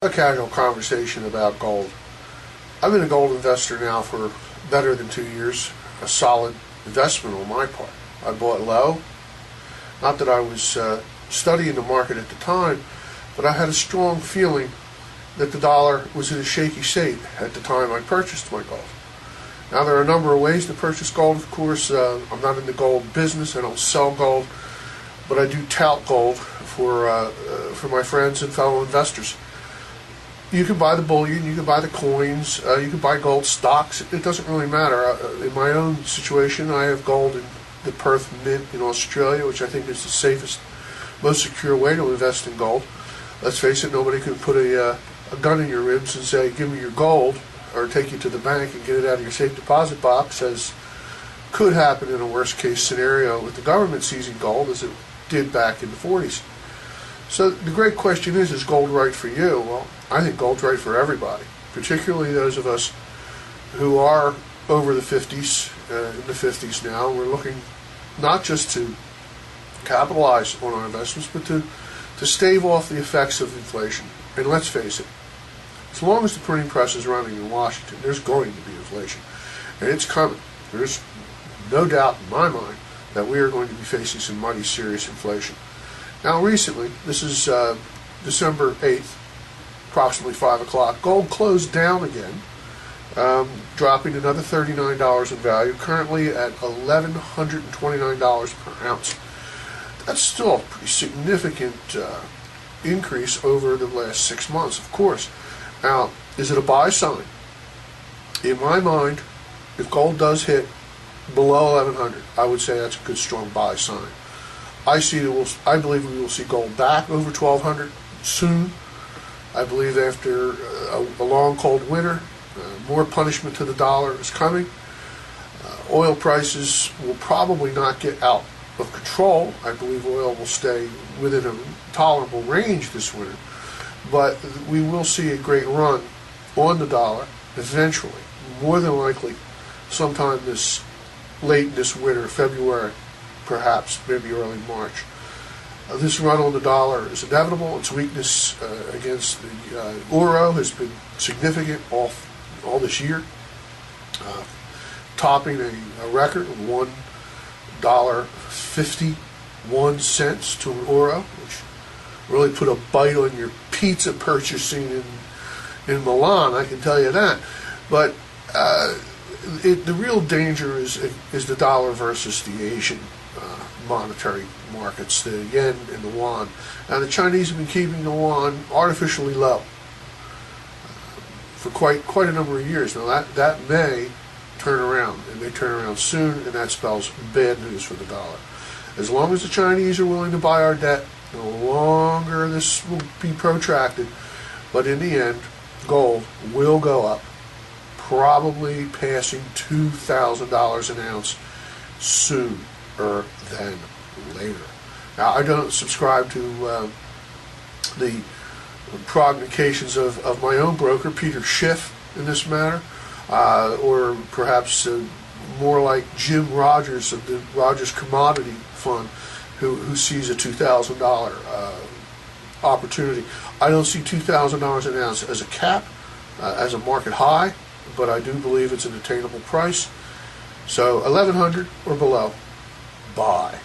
A casual conversation about gold. I've been a gold investor now for better than 2 years. A solid investment on my part. I bought low. Not that I was studying the market at the time, but I had a strong feeling that the dollar was in a shaky state at the time I purchased my gold. Now there are a number of ways to purchase gold, of course. I'm not in the gold business. I don't sell gold, but I do tout gold for my friends and fellow investors. You can buy the bullion, you can buy the coins, you can buy gold stocks. It doesn't really matter. In my own situation, I have gold in the Perth Mint in Australia, which I think is the safest, most secure way to invest in gold. Let's face it, nobody can put a gun in your ribs and say, give me your gold, or take you to the bank and get it out of your safe deposit box, as could happen in a worst case scenario with the government seizing gold, as it did back in the 40s. So the great question is gold right for you? Well, I think gold's right for everybody, particularly those of us who are over the 50s, in the 50s now. We're looking not just to capitalize on our investments, but to stave off the effects of inflation. And let's face it, as long as the printing press is running in Washington, there's going to be inflation. And it's coming. There's no doubt in my mind that we are going to be facing some mighty serious inflation. Now recently, this is December 8th, approximately 5 o'clock, gold closed down again, dropping another $39 in value, currently at $1,129 per ounce. That's still a pretty significant increase over the last 6 months, of course. Now, is it a buy sign? In my mind, if gold does hit below 1,100, I would say that's a good strong buy sign. I believe we will see gold back over 1,200 soon. I believe after a long cold winter, more punishment to the dollar is coming. Oil prices will probably not get out of control. I believe oil will stay within a tolerable range this winter. But we will see a great run on the dollar eventually, more than likely sometime late this winter, February, perhaps, maybe early March. This run on the dollar is inevitable. Its weakness against the euro has been significant all this year, topping a record of $1.51 to an euro, which really put a bite on your pizza purchasing in Milan, I can tell you that. But the real danger is the dollar versus the Asian monetary markets, the yen and the yuan. Now the Chinese have been keeping the yuan artificially low for quite a number of years. Now that may turn around, and may turn around soon, and that spells bad news for the dollar. As long as the Chinese are willing to buy our debt, no longer this will be protracted, but in the end, gold will go up, probably passing $2,000 an ounce sooner than later. Now, I don't subscribe to the prognostications of my own broker, Peter Schiff, in this matter, or perhaps more like Jim Rogers of the Rogers Commodity Fund, who sees a $2,000 opportunity. I don't see $2,000 an ounce as a cap, as a market high, but I do believe it's an attainable price. So 1,100 or below, buy.